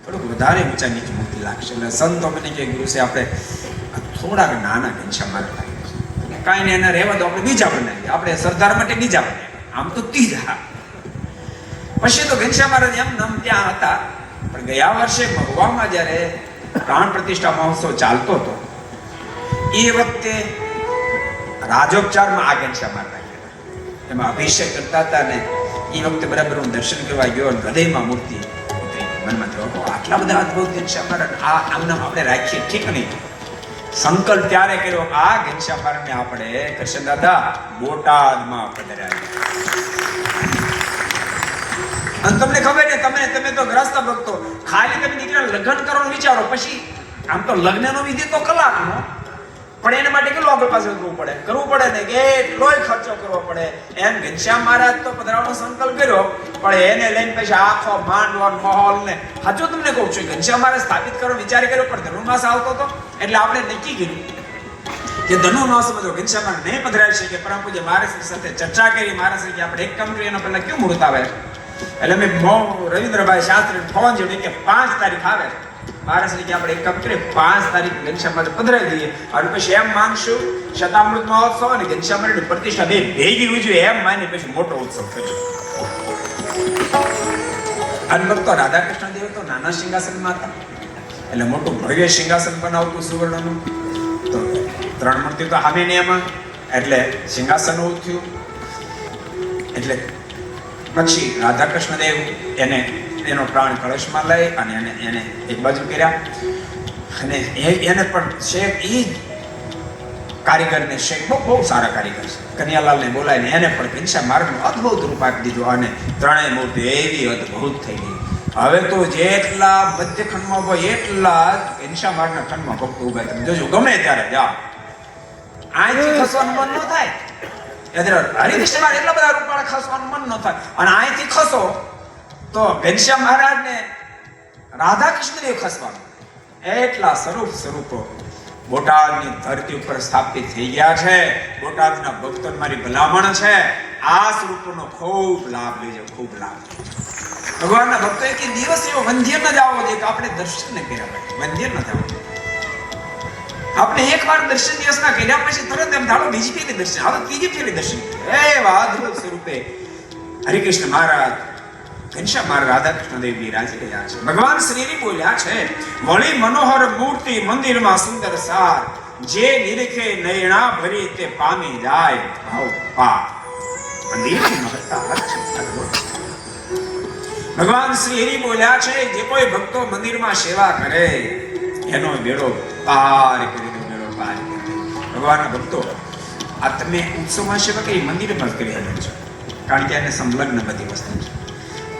થોડુંક વધારે ઊંચા નીચે મૂર્તિ લાગશે. એટલે સંતો મને કે ગુરુ છે આપણે થોડાક નાના ઘનશ્યામ મહારાજ લાગે, કાંઈ નહીં એના રહેવા દો, આપણે બીજા બનાવીએ, આપણે સરદાર માટે બીજા બનાવીએ, આમ તો ત્રીજા. પછી તો ઘનશ્યામ મહારાજ એમ નમ ત્યાં હતા. પણ ગયા વર્ષે મહુવામાં જ્યારે પ્રાણ પ્રતિષ્ઠા મહોત્સવ ચાલતો હતો એ વખતે રાજોપચારમાં આ ઘનશ્યામ મહારાજ એમાં અભિષેક કરતા હતા ને એ વખતે બરાબર હું દર્શન કરવા ગયો અને હૃદયમાં મૂર્તિ ઉતરી મનમાં થયો, આટલા બધા અદભુત ઘનશ્યામ મહારાજ આ આમનામ આપણે રાખીએ ઠીક નહીં. સંકલ્પ ત્યારે કર્યો આ ઘનશ્યામ મહારાજને આપણે કૃષ્ણ દાદા બોટાદમાં પધરાવ્યા. અને તમને ખબર ને તમે તો ગ્રસ્ત ભક્તો ખાલી તમે દીકરા લગ્ન કરવાનું વિચારો, પછી આમ તો લગ્નનો વિધિ તો કલાકનો, પણ એના માટે કેટલો આગળ પાછળ કરવું પડે ને કે એટલોય ખર્ચો કરવો પડે. એમ ઘનશ્યામ મહારાજ તો પધરાવવાનો સંકલ્પ કર્યો, પણ એને લઈને પછી આખો માંડવો માહોલ ને સાચું તમને કહું છું ઘનશ્યામ મહારાજ સ્થાપિત કરવાનો વિચાર કર્યો, પણ ધનુર્માસ આવતો હતો એટલે આપણે નક્કી કર્યું કે ધનુર્માસમાં જો ઘનશ્યામ મહારાજ નહીં પધરાવી શકે, પરમ પૂજ્ય મહારાજ સાથે ચર્ચા કરી. મહારાજ કે આપણે એક કામ કરીએ, એનો પહેલા કેવું મુહૂર્ત આવે, એટલે મેં રવિન્દ્રભાઈ શાસ્ત્રી ફોન જોડે કે 5 તારીખ આવે. મહારાજ કે આપણે એક કામ કરીએ 5 તારીખ ઘનશ્યામ મહારાજ પધરાવી દઈએ, અને પછી એમ માનશું શતામૃત મહોત્સવ અને ઘનશ્યામ મહારાજની પ્રતિષ્ઠા બે ભેગી ઉજવે એમ માની પછી મોટો ઉત્સવ થયો. અને ભક્તો રાધા કૃષ્ણ દેવ તો નાના સિંહાસનમાં હતા, એટલે મોટું ભવ્ય સિંહાસન બનાવતું સુવર્ણનું. તો 3 મૂર્તિ તો સામે ને એમાં, એટલે સિંહાસન ઉઠ્યું. એટલે પછી રાધા કૃષ્ણ દેવ એનો પ્રાણ કળશમાં લઈ અને એને એક બાજુ કર્યા. અને એને પણ શેખ એ કારીગરને શેખ બહુ સારા કારીગર છે, કનૈયાલાલને બોલાવીને એને પણ ઘનશ્યામ મહારાજનું અદ્ભુત રૂપ આપી દીધું. અને ત્રણેય મૂર્તિ એવી અદ્ભુત થઈ ગઈ. હવે તો જેટલા મધ્ય ખંડમાં હોય એટલા ઘનશ્યામ મહારાજના ખંડમાં ભક્તો ઉભા. તમે જોજો ગમે ત્યારે જાઓ, અહીંથી ખસવાનું મન ન થાય. હરિકૃષ્ણ એટલા બધા રૂપાળા ખસવાનું મન ન થાય, અને અહીંથી ખસો તો ઘનશ્યામ મહારાજ ને રાધા કૃષ્ણ દેવ ખસવાનું. એટલા સ્વરૂપો બોટાદની ધરતી ઉપર સ્થાપિત થઈ ગયા છે. બોટાદના ભક્તોને મારી ભલામણ છે, આ સ્વરૂપોનો ખૂબ લાભ લેજો, ખૂબ લાભ લેજો. ભગવાનના ભક્તો એક દિવસ એવો વંધ્ય ન જાવો જોઈએ કે આપણે દર્શન કર્યા પછી વંધ્ય ન થવું. આપણે એકવાર દર્શન દિવસના કર્યા પછી તરત એમ ધારો બીજી ફેરી દર્શન, હવે ત્રીજી ફેરી દર્શન. એવા અદ્ભુત સ્વરૂપે હરિકૃષ્ણ મહારાજ ઘનશ્યામ મહારાજ રાધા કૃષ્ણ દેવ બિરાજી રહ્યા છે. ભગવાન શ્રીજી બોલ્યા છે, વળી મનોહર મૂર્તિ મંદિરમાં સુંદર સાર, જે નિરખે નયણા ભરી તે પામી જાય ભાવ પાર. મંદિરની મહત્તા છે. ભગવાન શ્રી હરિ બોલ્યા છે, જે કોઈ ભક્તો મંદિરમાં સેવા કરે એનો બેડો પાર કરી દે, બેડો પાર કરી દે. ભગવાનના ભક્તો આ તમે ઉત્સવમાં સેવા કરી મંદિરમાં કરી રહ્યા છો, કારણ કે એને સંલગ્ન બધી વસ્તુ છે.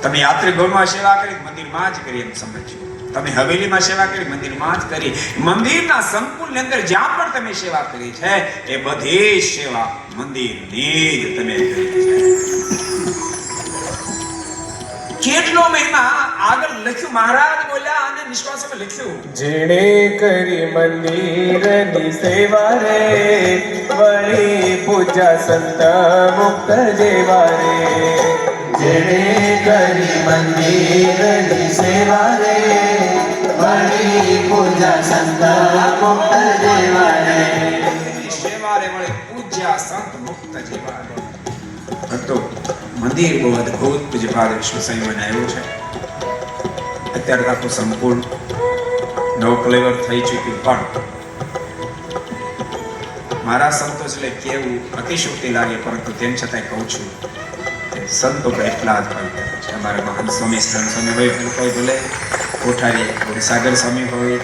તમે યાત્રી ગૃહમાં સેવા કરી મંદિરમાં જ કરી એમ સમજો. તમે હવેલીમાં સેવા કરી મંદિરમાં જ કરી. મંદિરના સંકુલની અંદર જ્યાં પણ તમે સેવા કરી છે એ બધી સેવા મંદિરની જ તમે કરી છે. કેટલો મહિમા આગળ લખ્યું મહારાજ બોલ્યા અને નિશ્વાસમાં લખ્યું, જેણે કરી મંદિરની સેવા રે, વળી પૂજા સંત મુક્ત જેવા રે. જેણે કરી મંદિરની સેવા રે, વળી પૂજા સંત મુક્ત જેવા રે. સેવા રે વળી પૂજા સંત મુક્ત જેવા રે. ભક્તો મંદિર બહુ અદભુત પૂજ્યપાદ વિષ્ણુ સ્વામી બનાવ્યું છે. અત્યારે આખું સંપૂર્ણ નવકલેવર થઈ ચૂક્યું, પણ મારા સંતો એટલે કેવું અતિશોક્તિ લાગે, પરંતુ તેમ છતાંય કહું છું સંતો પણ એટલા જ પવિત્ર છે. અમારા મહાન સ્વામી સ્વામી હોય, કોઈ ભલે કોઠારી ગુરુસાગર સ્વામી હોય,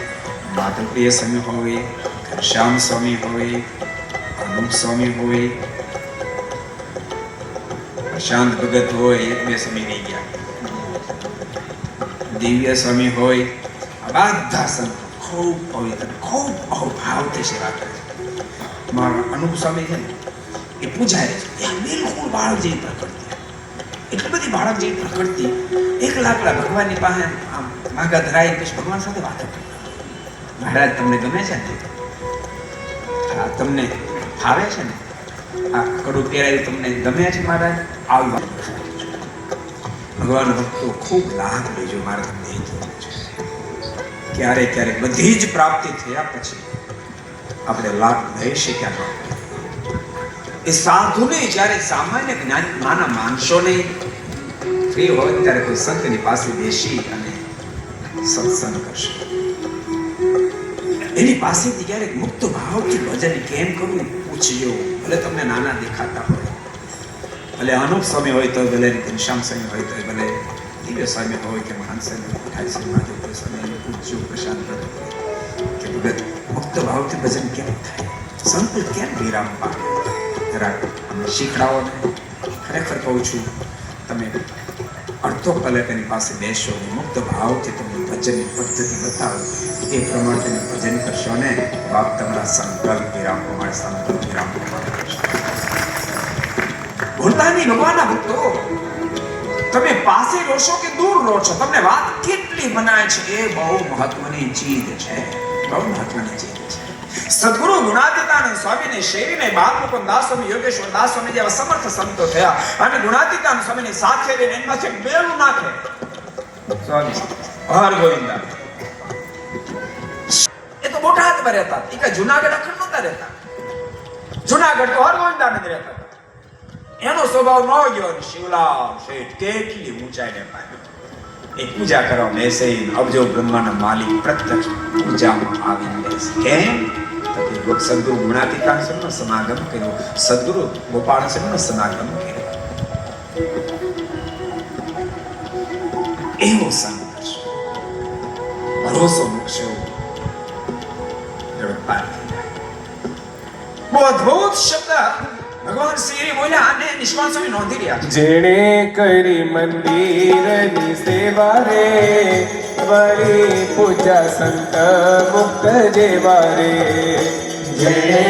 માધવપ્રિય સ્વામી હોય, ઘનશ્યામ સ્વામી હોય, અનુપ સ્વામી હોય, શાંત ભગત હોય, એક બે સ્વામી નહીં ગયા, દિવ્ય સ્વામી હોય, આ બધા સંતો ખૂબ પવિત્ર, ખૂબ ભાવથી સેવા કરે છે. મારા અનુપ સ્વામી છે ને એ પૂજાય છે, એ બિલકુલ બાળક જેવી પ્રકૃતિ, એટલી બધી બાળક જેવી પ્રકૃતિ. એક લાકડા ભગવાનની પાસે આમ માગા ધરાય પછી ભગવાન સાથે વાતો કરી, મહારાજ તમને ગમે છે ને, હા તમને ફાવે છે ને, આ કડું પહેરાયું તમને ગમે છે મહારાજ, આવી વાત ભગવાન ભક્તો ખૂબ લાભ લેજો. મારે તમને એ કહેવું છે, ક્યારેક ક્યારેક બધી જ પ્રાપ્તિ થયા પછી આપણે લાભ લઈ શક્યા ન એ સાધુને જ્યારે સામાન્ય જ્ઞાન માના માનશો નહીં, ફ્રી હોય ત્યારે કોઈ સંતની પાસે બેસી અને સત્સંગ કરશે. એની પાસેથી ક્યારેક મુક્ત ભાવથી ભજન કેમ કરવું પૂછજો. ભલે તમને નાના દેખાતા હોય, ભલે અનુપ સ્વામી હોય તો ભલે ઘનશ્યામ સ્વામી હોય તો ભલે દિવ્ય સ્વામી હોય કે મહાન સ્વામી ઠાઈ સ્વામી માધવ સ્વામી પૂછજો પ્રશાંત કે ભગત મુક્ત ભાવથી ભજન કેમ થાય, સંત કેમ વિરામ પામે, જરાક અમને શીખડાવો ને. ખરેખર કહું છું, તમે અડધો કલાક એની પાસે બેસો ને મુક્ત ભાવથી તમને ભજનની પદ્ધતિ બતાવો, એ પ્રમાણે તમે ભજન કરશો ને બાપ તમારા સંકલ્પ વિરામ પ્રમાણે સંકલ્પ વિરામ પ્રમાણે કરશો. ભૂલતા નહીં ભગવાનના ભક્તો, તમે પાસે રહો છો કે દૂર રહો છો, તમને વાત કેટલી બનાય છે એ બહુ મહત્વની ચીજ છે, બહુ મહત્વની ચીજ છે. સદગુરુ ગુણાતીતાનંદ સ્વામીને શેરીને બાલમુકુંદ દાસ સ્વામી, યોગેશ્વર દાસ સ્વામી જેવા સમર્થ સંતો થયા અને ગુણાતીતાનંદ સ્વામીની સાથે રહીને એની માથે બેલું નાખે સ્વામી હર ગોવિંદા. એ તો બોટાદમાં રહેતા, એ કઈ જુનાગઢ અખંડ નહોતા રહેતા. જુનાગઢ તો હર ગોવિંદાનંદ રહેતા. એનો સ્વભાવ ન ગયો. શિવલાલ શેઠ કેટલી ઊંચાઈને પામ્યો. એ પૂજા કરવા બેસે, અબજો બ્રહ્માના માલિક પ્રત્યક્ષ પૂજામાં આવીને બેસે. કેમ? સદગુરુ ગુણાતીતાનંદ સ્વામીનો સમાગમ કર્યો, સદગુરુ ગોપાલ સ્વામીનો સમાગમ કર્યો. એવો સંગ કરશો, ભરોસો મૂકશો, જગત પાર થઈ જાય. બહુ અદ્ભુત શબ્દ ભગવાન શ્રી બોલ્યા અને નિષ્કાળ સ્વામી નોંધી રહ્યા છે. જેણે કરી મંદિરની સેવા રે, વળી પૂજા સંત મુક્ત જેવા રે. જેણે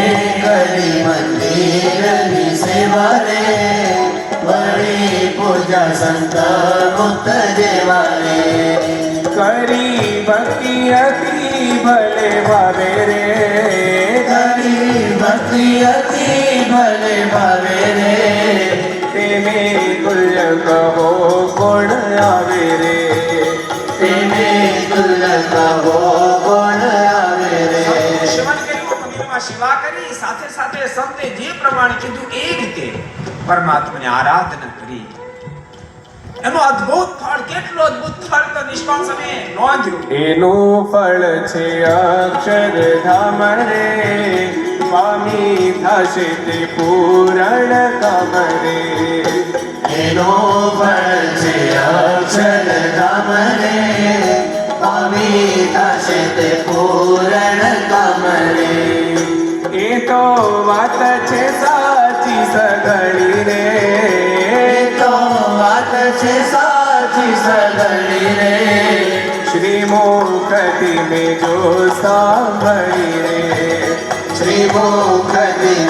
કરી મંદિરની સેવા રે, વળી પૂજા સંત મુક્ત જેવા રે. કરી ભક્તિ અતિ ભલે ભાવે રે, કરી ભક્તિ અતિ ભલે ભાવે રે. તેને તુલ્ય કહો કોણ આવે રે, તેને તુલ્ય કહો કોણ આવે રે. સેવન કર્યું, મંદિરમાં સેવા કરી, સાથે સાથે સંતે જે પ્રમાણે કીધું એ રીતે પરમાત્માની આરાધના કરી. એનો અદ્ભુત ફળ, કેટલો અદ્ભુત ફળ તો નિષ્કાળ સ્વામીએ નોંધ્યું. એનું ફળ છે અક્ષરધામ રે, પામી થશે તે પૂરણ કામ રે. એનો ફળ છે અક્ષરધામ રે, પામી થશે તે પૂરણ કામ રે. એ તો વાત છે સાચી સઘળી રે, તો વાત છે સાચી સઘળી રે. શ્રી મુખથી મેં જો સાંભળી રે, શ્રી મુખથી